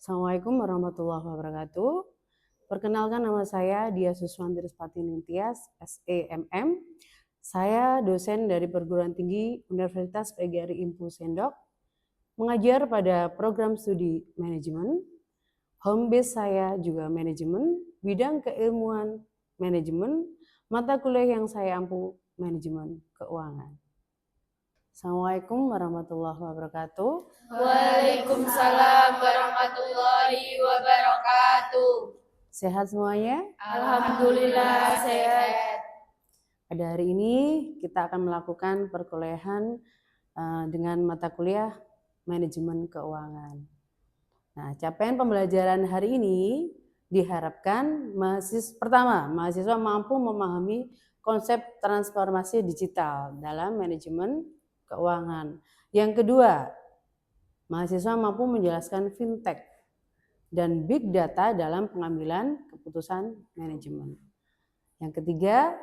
Assalamualaikum warahmatullahi wabarakatuh. Perkenalkan, nama saya Dia Suswanti Rizpati Nintias, SEMM. Saya dosen dari Perguruan Tinggi Universitas PGRI IMPU Sendok, mengajar pada program studi manajemen. Home base saya juga manajemen, bidang keilmuan manajemen, mata kuliah yang saya ampu manajemen keuangan. Assalamualaikum warahmatullahi wabarakatuh. Waalaikumsalam warahmatullahi wabarakatuh. Sehat semuanya? Alhamdulillah sehat. Pada hari ini kita akan melakukan perkuliahan dengan mata kuliah manajemen keuangan. Nah, capaian pembelajaran hari ini diharapkan mahasiswa mampu memahami konsep transformasi digital dalam manajemen keuangan. Yang kedua, mahasiswa mampu menjelaskan fintech dan big data dalam pengambilan keputusan manajemen. Yang ketiga,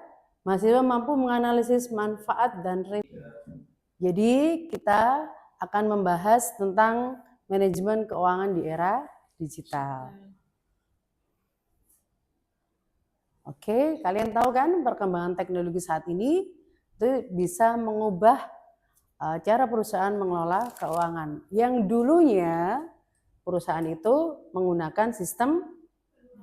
mahasiswa mampu menganalisis manfaat dan risiko. Jadi kita akan membahas tentang manajemen keuangan di era digital. Oke, kalian tahu kan perkembangan teknologi saat ini itu bisa mengubah cara perusahaan mengelola keuangan. Yang dulunya perusahaan itu menggunakan sistem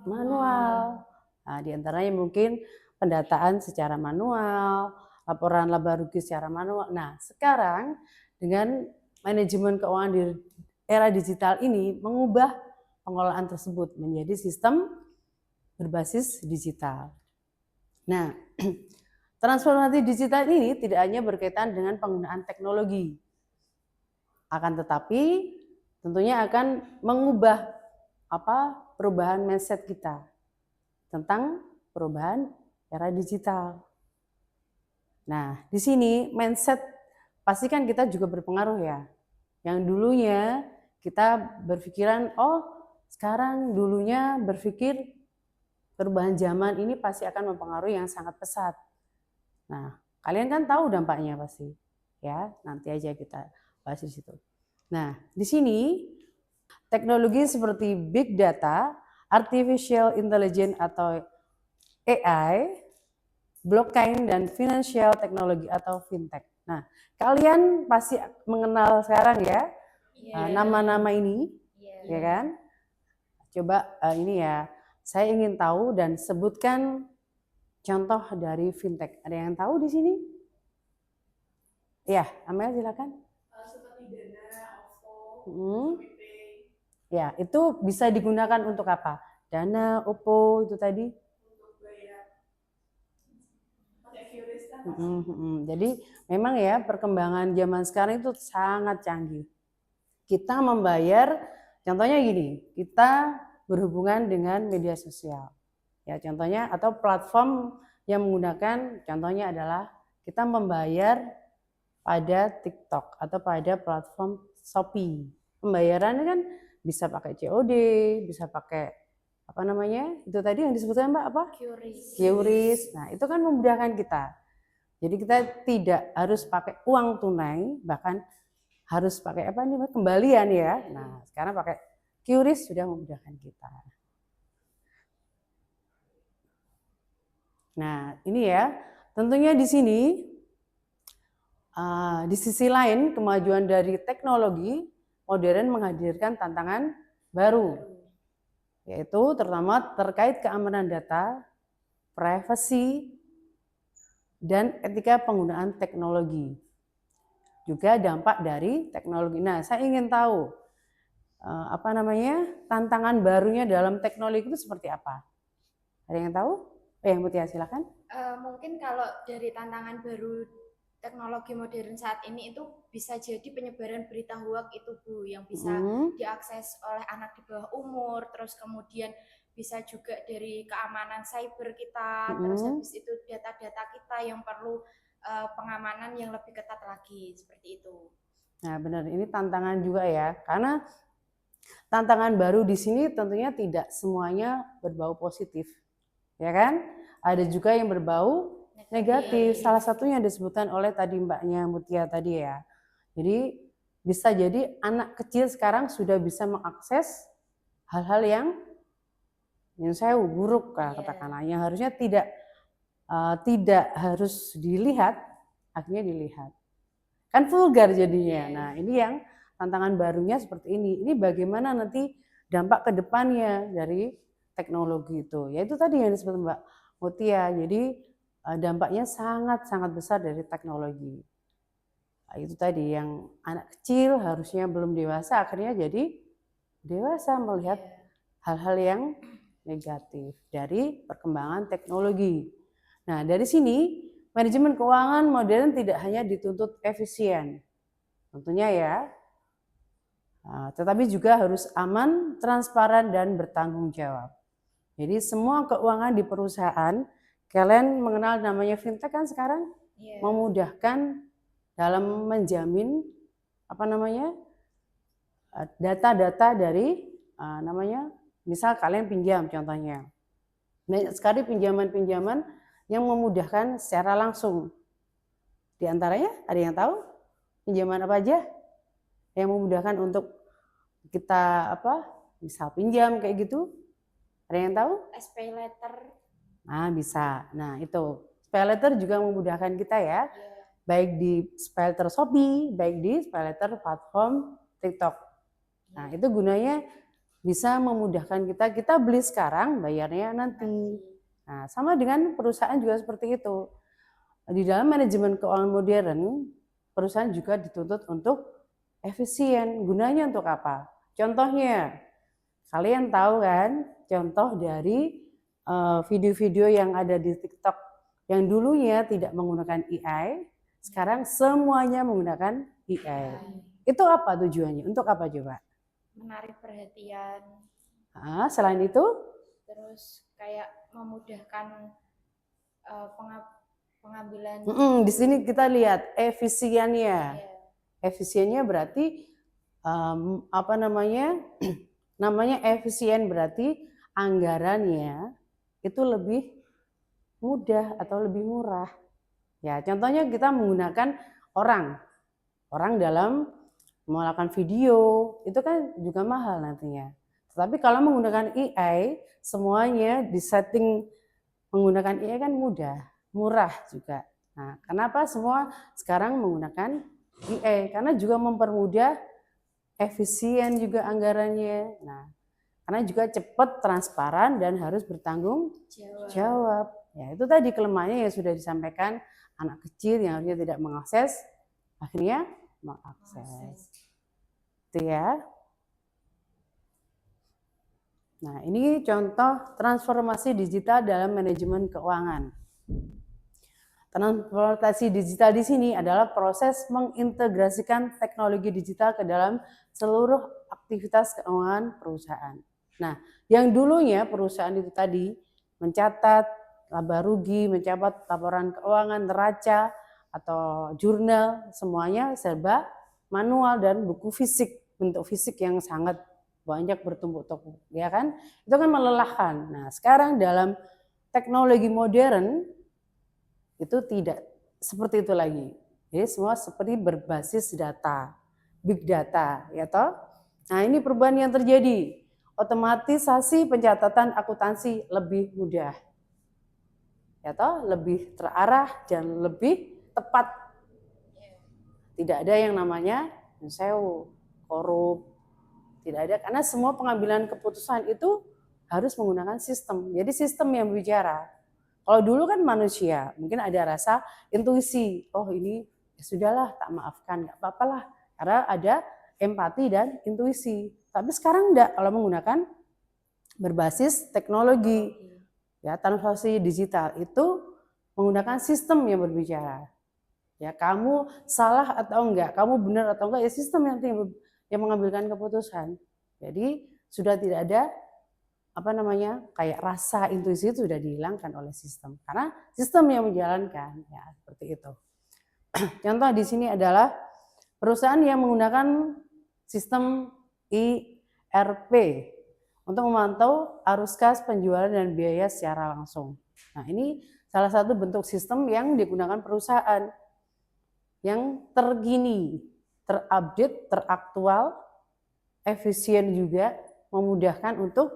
manual. Nah, di antaranya mungkin pendataan secara manual, laporan laba rugi secara manual. Nah, sekarang dengan manajemen keuangan di era digital ini mengubah pengelolaan tersebut menjadi sistem berbasis digital. Nah, transformasi digital ini tidak hanya berkaitan dengan penggunaan teknologi, akan tetapi tentunya akan mengubah perubahan mindset kita tentang perubahan era digital. Nah, di sini mindset pasti kan kita juga berpengaruh ya. Yang dulunya kita berpikiran, sekarang dulunya berpikir perubahan zaman ini pasti akan mempengaruhi yang sangat pesat. Nah, kalian kan tahu dampaknya pasti, ya. Nanti aja kita bahas di situ. Nah, di sini teknologi seperti big data, artificial intelligence atau AI, blockchain dan financial technology atau fintech. Nah, kalian pasti mengenal sekarang ya nama-nama ini, ya kan? Coba ini ya, saya ingin tahu dan sebutkan contoh dari fintech. Ada yang tahu di sini? Ya, Amel silakan. Seperti Dana, OVO, Shopee. Ya, itu bisa digunakan untuk apa? Dana, OVO itu tadi? Untuk bayar. Pakai QRIS kan? Jadi memang ya perkembangan zaman sekarang itu sangat canggih. Kita membayar, contohnya gini, kita berhubungan dengan media sosial. Ya, contohnya atau platform yang menggunakan, contohnya adalah kita membayar pada TikTok atau pada platform Shopee. Pembayarannya kan bisa pakai COD, bisa pakai apa namanya? Itu tadi yang disebutkan Mbak apa? QRIS. Nah, itu kan memudahkan kita. Jadi kita tidak harus pakai uang tunai, bahkan harus pakai apa nih kembalian ya. Nah, sekarang pakai QRIS sudah memudahkan kita. Nah, ini ya, tentunya di sini di sisi lain kemajuan dari teknologi modern menghadirkan tantangan baru, yaitu terutama terkait keamanan data, privasi, dan etika penggunaan teknologi. Juga dampak dari teknologi. Nah, saya ingin tahu tantangan barunya dalam teknologi itu seperti apa? Ada yang tahu? Yang Mutia silakan. Mungkin kalau dari tantangan baru teknologi modern saat ini itu bisa jadi penyebaran berita hoax itu Bu, yang bisa diakses oleh anak di bawah umur, terus kemudian bisa juga dari keamanan cyber kita, terus habis itu data-data kita yang perlu pengamanan yang lebih ketat lagi, seperti itu. Nah, benar, ini tantangan juga ya, karena tantangan baru di sini tentunya tidak semuanya berbau positif, ya kan? Ada juga yang berbau negatif. Salah satunya disebutkan oleh tadi Mbaknya Mutia tadi ya. Jadi bisa jadi anak kecil sekarang sudah bisa mengakses hal-hal yang saya buruk katakanlah, yang harusnya tidak harus dilihat, akhirnya dilihat. Kan vulgar jadinya. Nah, ini yang tantangan barunya seperti ini. Ini bagaimana nanti dampak ke depannya dari teknologi itu. Yaitu tadi yang disebut Mbak Mutia. Jadi dampaknya sangat-sangat besar dari teknologi. Nah, itu tadi yang anak kecil harusnya belum dewasa, akhirnya jadi dewasa melihat hal-hal yang negatif dari perkembangan teknologi. Nah, dari sini manajemen keuangan modern tidak hanya dituntut efisien, tentunya ya, tetapi juga harus aman, transparan, dan bertanggung jawab. Jadi semua keuangan di perusahaan, kalian mengenal namanya fintech kan sekarang, memudahkan dalam menjamin data-data dari misal kalian pinjam contohnya. Banyak sekali pinjaman-pinjaman yang memudahkan secara langsung. Di antaranya ada yang tahu pinjaman apa aja yang memudahkan untuk kita misal pinjam kayak gitu? Ada yang tahu? SPay letter. Nah, bisa. Nah, itu. SPay letter juga memudahkan kita ya. Baik di SPay letter Shopee, baik di SPay letter platform TikTok. Nah, itu gunanya bisa memudahkan kita beli sekarang, bayarnya nanti. Nah, sama dengan perusahaan juga seperti itu. Di dalam manajemen keuangan modern, perusahaan juga dituntut untuk efisien. Gunanya untuk apa? Contohnya, kalian tahu kan, contoh dari video-video yang ada di TikTok yang dulunya tidak menggunakan AI, sekarang semuanya menggunakan AI. Itu apa tujuannya? Untuk apa coba? Menarik perhatian. Selain itu? Terus kayak memudahkan pengambilan. Di sini kita lihat efisiennya. Efisiennya berarti namanya efisien berarti anggarannya itu lebih mudah atau lebih murah. Ya, contohnya kita menggunakan orang dalam melakukan video itu kan juga mahal nantinya. Tetapi kalau menggunakan AI, semuanya disetting menggunakan AI kan mudah, murah juga. Nah, kenapa semua sekarang menggunakan AI? Karena juga mempermudah, efisien juga anggarannya. Nah, karena juga cepat, transparan, dan harus bertanggung jawab. Ya, itu tadi kelemahannya yang sudah disampaikan, anak kecil yang harusnya tidak mengakses, akhirnya mengakses. Itu ya. Nah, ini contoh transformasi digital dalam manajemen keuangan. Transformasi digital di sini adalah proses mengintegrasikan teknologi digital ke dalam seluruh aktivitas keuangan perusahaan. Nah, yang dulunya perusahaan itu tadi mencatat laba rugi, mencatat laporan keuangan, neraca atau jurnal, semuanya serba manual dan buku fisik, bentuk fisik yang sangat banyak bertumpuk-tumpuk, ya kan? Itu kan melelahkan. Nah, sekarang dalam teknologi modern itu tidak seperti itu lagi. Jadi semua seperti berbasis data, big data, ya toh? Nah, ini perubahan yang terjadi. Otomatisasi pencatatan akuntansi lebih mudah. Ya toh, lebih terarah dan lebih tepat. Tidak ada yang namanya korup. Tidak ada, karena semua pengambilan keputusan itu harus menggunakan sistem. Jadi sistem yang berbicara. Kalau dulu kan manusia, mungkin ada rasa intuisi. Oh ini ya sudahlah, tak maafkan, nggak apa-apa lah. Karena ada empati dan intuisi. Tapi sekarang enggak, kalau menggunakan berbasis teknologi. Ya, transformasi digital itu menggunakan sistem yang berbicara. Ya, kamu salah atau enggak, kamu benar atau enggak, ya sistem yang mengambilkan keputusan. Jadi sudah tidak ada kayak rasa intuisi itu sudah dihilangkan oleh sistem, karena sistem yang menjalankan, ya seperti itu. Contoh di sini adalah perusahaan yang menggunakan sistem ERP untuk memantau arus kas, penjualan, dan biaya secara langsung. Nah, ini salah satu bentuk sistem yang digunakan perusahaan yang terkini, terupdate, teraktual, efisien juga, memudahkan untuk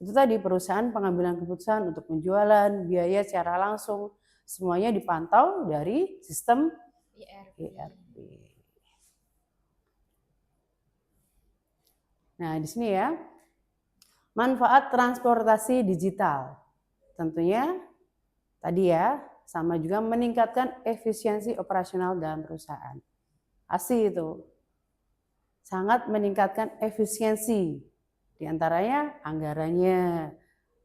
itu tadi perusahaan pengambilan keputusan untuk penjualan, biaya secara langsung, semuanya dipantau dari sistem ERP. Nah, di sini ya, manfaat transportasi digital. Tentunya tadi ya, sama juga meningkatkan efisiensi operasional dalam perusahaan. Pasti itu. Sangat meningkatkan efisiensi. Di antaranya anggarannya.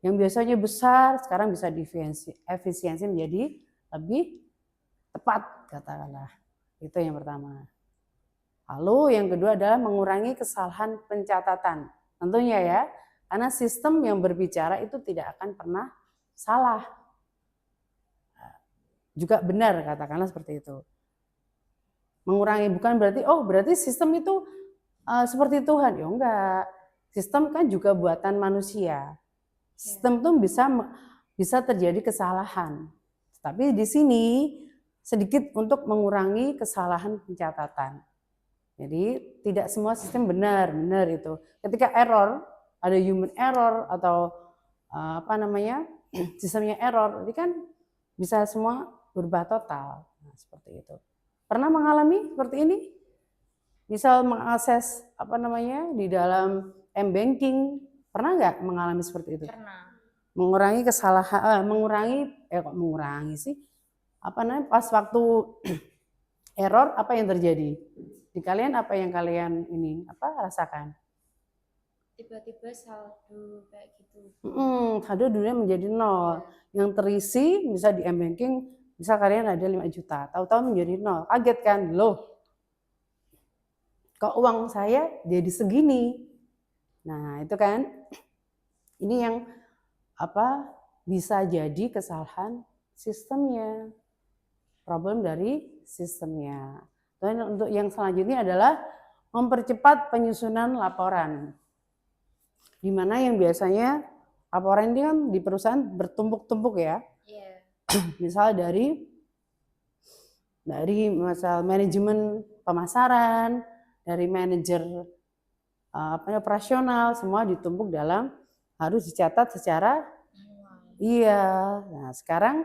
Yang biasanya besar, sekarang bisa efisiensi menjadi lebih tepat, katakanlah. Itu yang pertama. Lalu yang kedua adalah mengurangi kesalahan pencatatan. Tentunya ya, karena sistem yang berbicara itu tidak akan pernah salah. Juga benar, katakanlah seperti itu. Mengurangi bukan berarti, oh berarti sistem itu seperti Tuhan. Ya enggak. Sistem kan juga buatan manusia. Sistem itu bisa terjadi kesalahan. Tapi di sini sedikit untuk mengurangi kesalahan pencatatan. Jadi tidak semua sistem benar itu. Ketika error, ada human error atau sistemnya error, ini kan bisa semua berubah total. Nah, seperti itu. Pernah mengalami seperti ini? Misal mengakses di dalam m-banking, pernah nggak mengalami seperti itu? Pernah. Mengurangi kesalahan, pas waktu error apa yang terjadi? Di kalian apa yang kalian rasakan? Tiba-tiba saldo kayak gitu. Saldo dunia menjadi 0. Yang terisi bisa di m-banking, bisa kalian ada 5 juta, tahu-tahu menjadi 0. Kaget kan? Loh, kok uang saya jadi segini? Nah, itu kan. Ini yang bisa jadi kesalahan sistemnya. Problem dari sistemnya. Dan untuk yang selanjutnya adalah mempercepat penyusunan laporan. Di mana yang biasanya laporan ini kan di perusahaan bertumpuk-tumpuk ya. Yeah. Misal dari masalah manajemen pemasaran, dari manajer operasional, semua ditumpuk dalam harus dicatat secara Nah, sekarang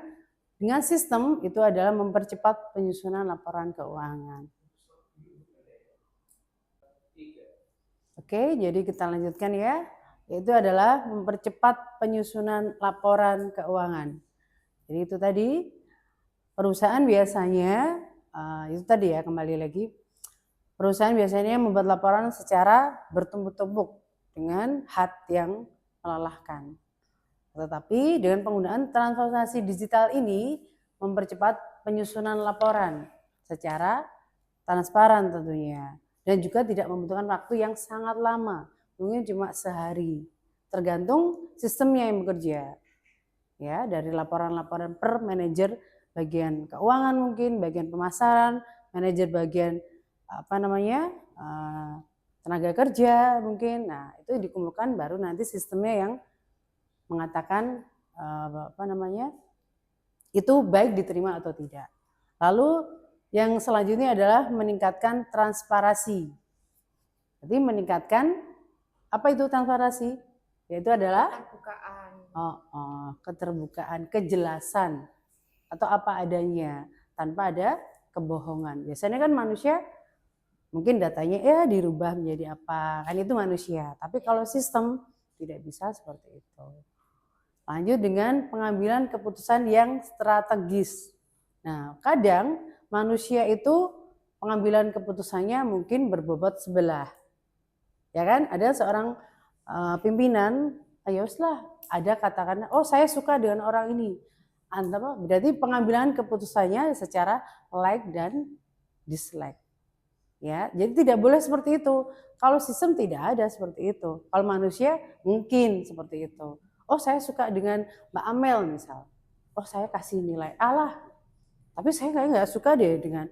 dengan sistem itu adalah mempercepat penyusunan laporan keuangan. Oke, jadi kita lanjutkan ya. Yaitu adalah mempercepat penyusunan laporan keuangan. Jadi itu tadi perusahaan biasanya itu tadi ya, kembali lagi. Perusahaan biasanya membuat laporan secara bertumpuk-tumpuk dengan hat yang melelahkan. Tetapi dengan penggunaan transportasi digital ini mempercepat penyusunan laporan secara transparan tentunya. Dan juga tidak membutuhkan waktu yang sangat lama, mungkin cuma sehari. Tergantung sistemnya yang bekerja. Ya, dari laporan-laporan per manajer bagian keuangan mungkin, bagian pemasaran, manajer bagian tenaga kerja mungkin. Nah, itu dikumpulkan baru nanti sistemnya yang mengatakan itu baik diterima atau tidak. Lalu yang selanjutnya adalah meningkatkan transparansi. Jadi meningkatkan apa itu transparansi? Yaitu adalah keterbukaan, kejelasan atau apa adanya tanpa ada kebohongan. Biasanya kan manusia mungkin datanya dirubah menjadi apa, kan itu manusia. Tapi kalau sistem tidak bisa seperti itu. Lanjut dengan pengambilan keputusan yang strategis. Nah, kadang manusia itu pengambilan keputusannya mungkin berbobot sebelah. Ya kan? Ada seorang pimpinan, ada katakan, oh saya suka dengan orang ini. Berarti pengambilan keputusannya secara like dan dislike. Ya, jadi tidak boleh seperti itu. Kalau sistem tidak ada seperti itu. Kalau manusia mungkin seperti itu. Oh saya suka dengan Mbak Amel misal. Oh saya kasih nilai A lah. Tapi saya nggak suka deh dengan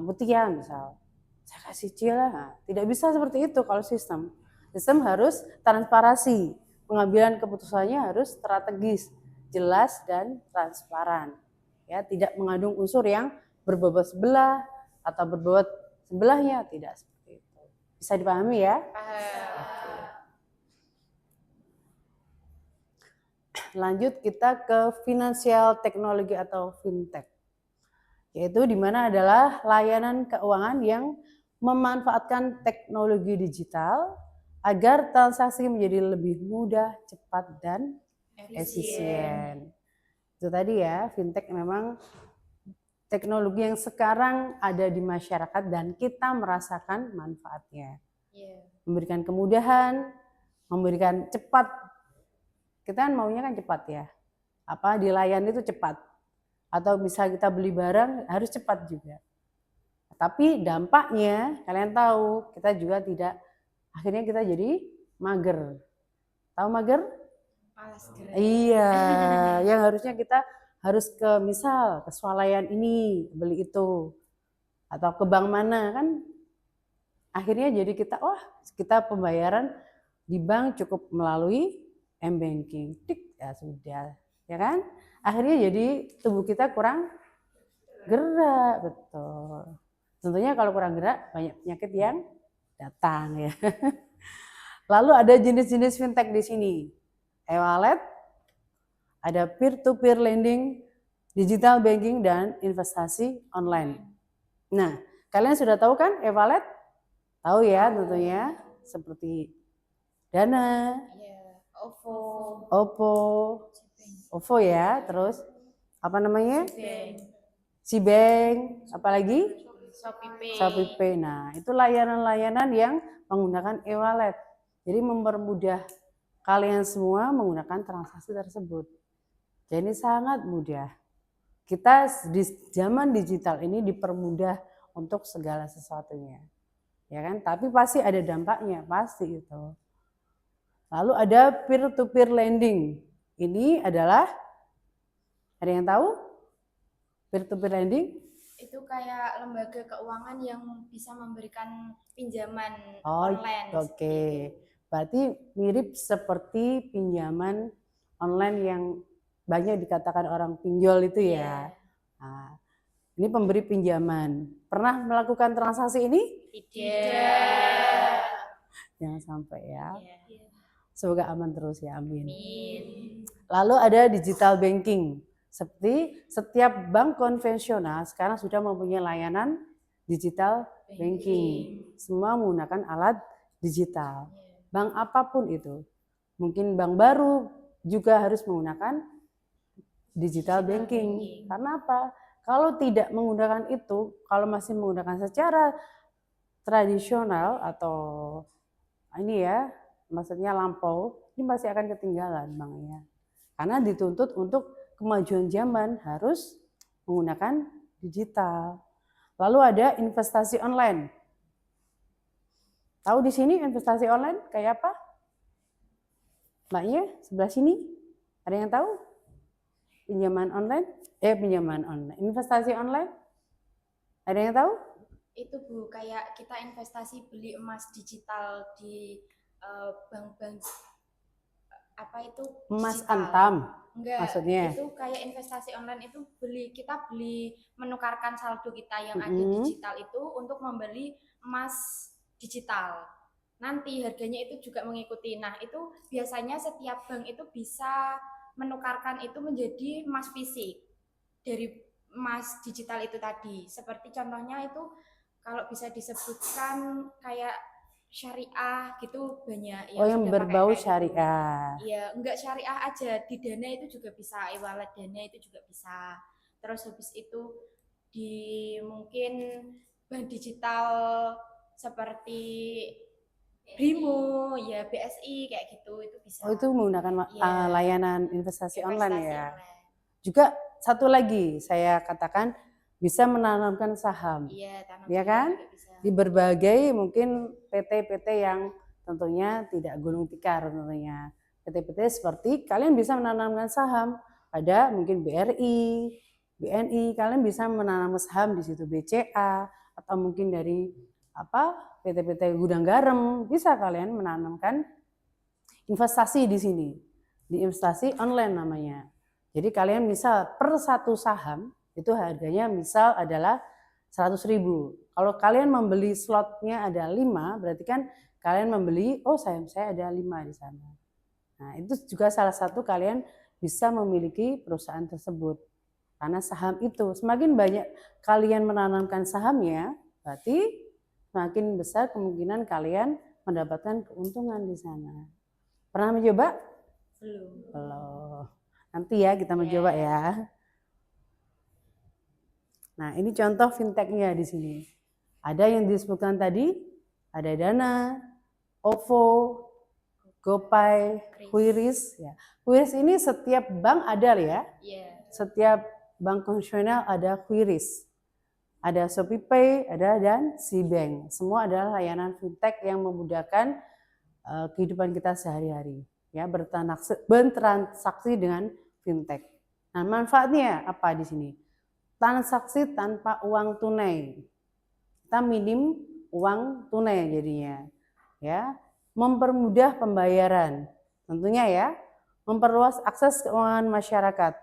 Mutia misal. Saya kasih C lah. Nah, tidak bisa seperti itu kalau sistem. Sistem harus transparansi. Pengambilan keputusannya harus strategis, jelas dan transparan. Ya, tidak mengandung unsur yang berbobot sebelah atau berbobot sebelahnya, tidak seperti itu. Bisa dipahami ya? lanjut kita ke financial technology atau fintech. Yaitu di mana adalah layanan keuangan yang memanfaatkan teknologi digital agar transaksi menjadi lebih mudah, cepat, dan efisien. Itu tadi ya, fintech memang teknologi yang sekarang ada di masyarakat dan kita merasakan manfaatnya. Memberikan kemudahan, memberikan cepat. Kita kan maunya kan cepat ya. Apa dilayani itu cepat. Atau bisa kita beli barang harus cepat juga. Tapi dampaknya kalian tahu, kita juga tidak, akhirnya kita jadi mager. Tahu mager? Malas gerak. Iya, yang harusnya kita harus ke misal ke swalayan ini beli itu atau ke bank mana kan akhirnya jadi kita pembayaran di bank cukup melalui m-banking, tik ya sudah, ya kan? Akhirnya jadi tubuh kita kurang gerak, betul. Tentunya kalau kurang gerak banyak penyakit yang datang ya. Lalu ada jenis-jenis fintech di sini, e-wallet, ada peer-to-peer lending, digital banking, dan investasi online. Nah, kalian sudah tahu kan e-wallet? Tahu ya tentunya, seperti Dana, OVO ya, terus apa namanya? Cbank, apalagi? ShopeePay. Nah, itu layanan-layanan yang menggunakan e-wallet. Jadi mempermudah kalian semua menggunakan transaksi tersebut. Jadi sangat mudah. Kita di zaman digital ini dipermudah untuk segala sesuatunya. Ya kan? Tapi pasti ada dampaknya, pasti itu. Lalu ada peer-to-peer lending. Ini adalah, ada yang tahu? Peer-to-peer lending? Itu kayak lembaga keuangan yang bisa memberikan pinjaman online. Oke. Berarti mirip seperti pinjaman online yang banyak dikatakan orang pinjol itu ya. Nah, ini pemberi pinjaman. Pernah melakukan transaksi ini? Tidak. Jangan sampai ya. Semoga aman terus ya, amin. Lalu ada digital banking. Seperti setiap bank konvensional sekarang sudah mempunyai layanan digital banking. Semua menggunakan alat digital. Bank apapun itu. Mungkin bank baru juga harus menggunakan digital banking. Karena apa? Kalau tidak menggunakan itu, kalau masih menggunakan secara tradisional atau ini ya, maksudnya lampau, ini pasti akan ketinggalan banknya. Karena dituntut untuk kemajuan zaman harus menggunakan digital. Lalu ada investasi online. Tahu di sini investasi online kayak apa? Mbaknya sebelah sini, ada yang tahu? Pinjaman online? Pinjaman online. Investasi online? Ada yang tahu? Itu Bu, kayak kita investasi beli emas digital di bank-bank apa itu? Emas digital. antam. Enggak, maksudnya? itu kayak investasi online itu kita beli menukarkan saldo kita yang ada digital itu untuk membeli emas digital. Nanti harganya itu juga mengikuti. Nah, itu biasanya setiap bank itu bisa menukarkan itu menjadi emas fisik dari emas digital itu tadi. Seperti contohnya itu kalau bisa disebutkan kayak syariah gitu banyak yang berbau syariah. Iya, enggak syariah aja, di Dana itu juga bisa, e-wallet Dana itu juga bisa. Terus habis itu di mungkin bank digital seperti Brimo, ya BSI kayak gitu itu bisa. Itu menggunakan layanan investasi online ya. Online. Juga satu lagi saya katakan bisa menanamkan saham. Iya, ya kan? Di berbagai mungkin PT-PT yang tentunya tidak gulung tikar tentunya. PT-PT seperti kalian bisa menanamkan saham pada mungkin BRI, BNI, kalian bisa menanam saham di situ BCA atau mungkin dari PT-PT gudang garam, bisa kalian menanamkan investasi di sini. Di investasi online namanya. Jadi kalian misal per satu saham itu harganya misal adalah 100.000. Kalau kalian membeli slotnya ada 5, berarti kan kalian membeli, saham saya ada 5 di sana. Nah, itu juga salah satu kalian bisa memiliki perusahaan tersebut. Karena saham itu semakin banyak kalian menanamkan sahamnya, berarti semakin besar kemungkinan kalian mendapatkan keuntungan di sana. Pernah mencoba? Belum. Nanti ya kita mencoba ya. Nah, ini contoh fintechnya di sini. Ada yang disebutkan tadi, ada Dana, OVO, GoPay, Qrish. Ya. Qrish ini setiap bank ada ya. Setiap bank konvensional ada Qrish. Ada ShopeePay, ada dan Cbank. Semua adalah layanan fintech yang memudahkan kehidupan kita sehari-hari. Ya, bertransaksi dengan fintech. Nah, manfaatnya apa di sini? Transaksi tanpa uang tunai. Kita minim uang tunai jadinya. Ya, mempermudah pembayaran. Tentunya ya, memperluas akses keuangan masyarakat.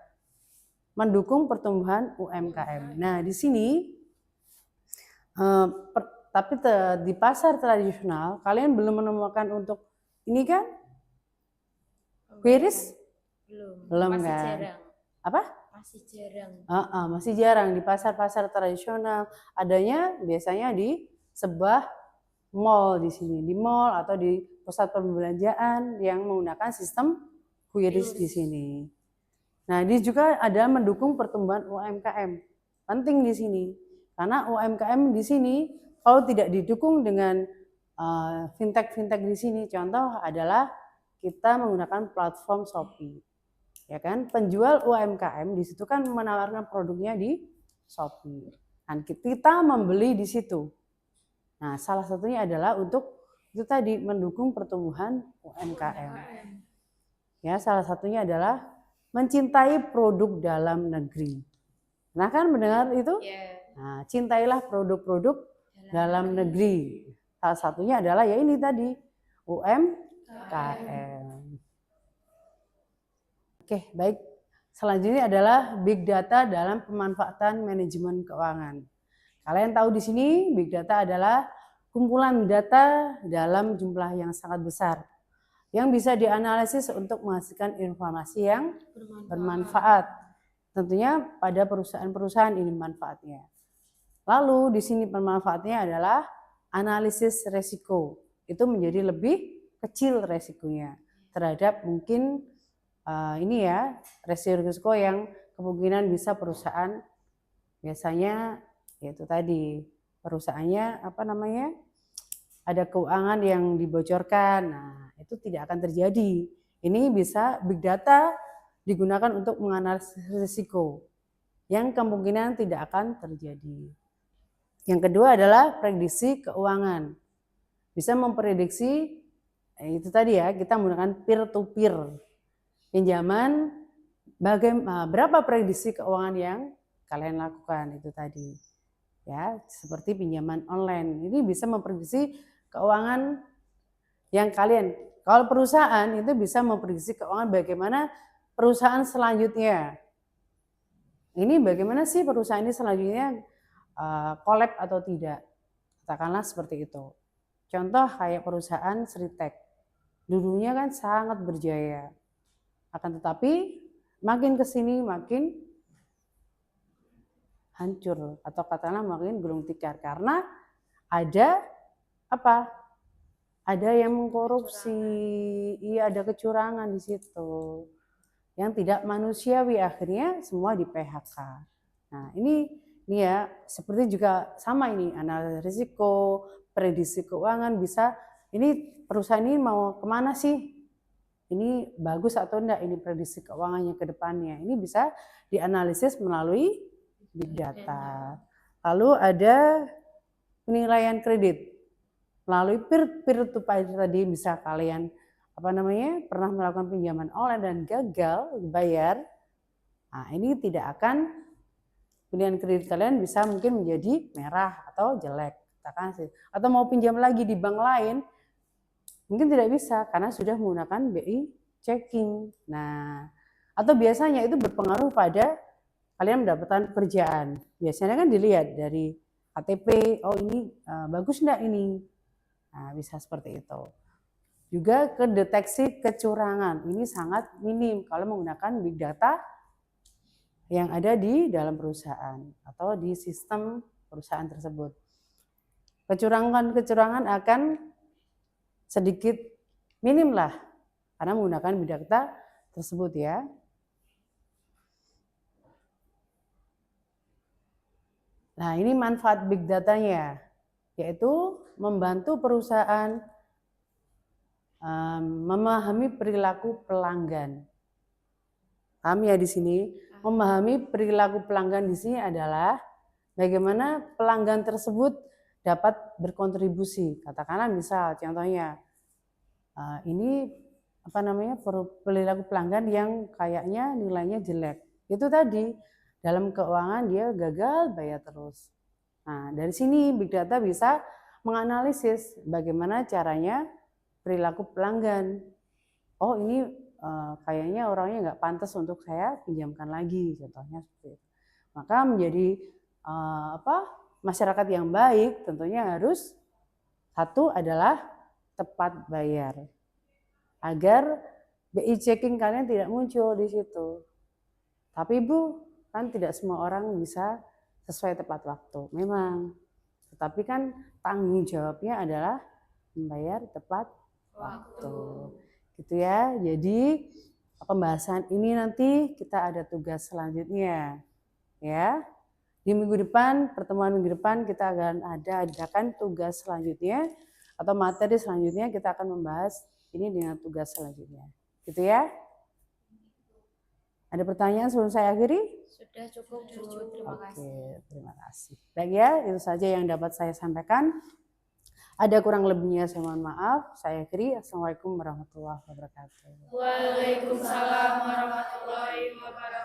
Mendukung pertumbuhan UMKM. Nah, di sini tapi di pasar tradisional kalian belum menemukan untuk ini kan? Qrish? Belum masih kan? jarang. Apa? Masih jarang. Masih jarang di pasar-pasar tradisional. Adanya biasanya di sebuah mall di sini, di mall atau di pusat perbelanjaan yang menggunakan sistem Qrish di sini. Nah, ini juga ada mendukung pertumbuhan UMKM. Penting di sini. Karena UMKM di sini kalau tidak didukung dengan fintech-fintech di sini, contoh adalah kita menggunakan platform Shopee. Ya kan, penjual UMKM di situ kan menawarkan produknya di Shopee. Dan kita membeli di situ. Nah, salah satunya adalah untuk itu tadi mendukung pertumbuhan UMKM. Ya, salah satunya adalah mencintai produk dalam negeri. Nah, kan mendengar itu? Nah, cintailah produk-produk dalam negeri. Salah satunya adalah ya ini tadi UMKM. Oke, baik. Selanjutnya adalah big data dalam pemanfaatan manajemen keuangan. Kalian tahu di sini big data adalah kumpulan data dalam jumlah yang sangat besar yang bisa dianalisis untuk menghasilkan informasi yang bermanfaat. Tentunya pada perusahaan-perusahaan ini manfaatnya. Lalu di sini pemanfaatnya adalah analisis resiko. Itu menjadi lebih kecil resikonya terhadap mungkin ini ya resiko yang kemungkinan bisa perusahaan biasanya yaitu tadi perusahaannya ada keuangan yang dibocorkan. Nah, itu tidak akan terjadi. Ini bisa big data digunakan untuk menganalisis risiko yang kemungkinan tidak akan terjadi. Yang kedua adalah prediksi keuangan. Bisa memprediksi itu tadi ya, kita menggunakan peer to peer. Pinjaman berapa prediksi keuangan yang kalian lakukan itu tadi. Ya, seperti pinjaman online. Ini bisa memprediksi keuangan yang kalian, kalau perusahaan itu bisa memprediksi keuangan bagaimana perusahaan selanjutnya. Ini bagaimana sih perusahaan ini selanjutnya collab atau tidak. Katakanlah seperti itu. Contoh kayak perusahaan Sritek. Dulunya kan sangat berjaya. Akan tetapi makin kesini makin hancur atau katakanlah makin gulung tikar karena ada apa? Ada yang mengkorupsi, iya ada kecurangan di situ. Yang tidak manusiawi akhirnya semua di PHK. Nah, ini ya seperti juga sama ini analisis risiko, prediksi keuangan bisa ini perusahaan ini mau kemana sih? Ini bagus atau enggak ini prediksi keuangannya ke depannya. Ini bisa dianalisis melalui big data. Lalu ada penilaian kredit. Melalui peer to peer tadi bisa kalian pernah melakukan pinjaman online dan gagal bayar. Nah, ini tidak akan penilaian kredit kalian bisa mungkin menjadi merah atau jelek. Atau mau pinjam lagi di bank lain mungkin tidak bisa karena sudah menggunakan BI checking. Nah, atau biasanya itu berpengaruh pada kalian mendapatkan pekerjaan. Biasanya kan dilihat dari KTP, oh ini bagus enggak ini. Nah, bisa seperti itu. Juga kedeteksi kecurangan. Ini sangat minim kalau menggunakan big data yang ada di dalam perusahaan atau di sistem perusahaan tersebut. Kecurangan akan sedikit minim lah karena menggunakan big data tersebut ya. Nah, ini manfaat big datanya, yaitu membantu perusahaan memahami perilaku pelanggan. Kami ya di sini memahami perilaku pelanggan di sini adalah bagaimana pelanggan tersebut dapat berkontribusi. Katakanlah misal contohnya ini perilaku pelanggan yang kayaknya nilainya jelek. Itu tadi dalam keuangan dia gagal bayar terus. Nah, dari sini big data bisa menganalisis bagaimana caranya perilaku pelanggan. Oh, ini kayaknya orangnya nggak pantas untuk saya pinjamkan lagi, contohnya seperti itu. Maka menjadi masyarakat yang baik tentunya harus satu adalah tepat bayar agar BI checking kalian tidak muncul di situ. Tapi Bu, kan tidak semua orang bisa sesuai tepat waktu. Memang, tetapi kan tanggung jawabnya adalah membayar tepat waktu. Gitu ya. Jadi pembahasan ini nanti kita ada tugas selanjutnya. Ya. Di minggu depan, pertemuan minggu depan kita akan adakan tugas selanjutnya atau materi selanjutnya kita akan membahas ini dengan tugas selanjutnya. Gitu ya. Ada pertanyaan sebelum saya akhiri? Sudah cukup, Bu. Terima kasih. Oke, terima kasih. Baik ya, itu saja yang dapat saya sampaikan. Ada kurang lebihnya saya mohon maaf. Saya akhiri. Assalamualaikum warahmatullahi wabarakatuh. Waalaikumsalam warahmatullahi wabarakatuh.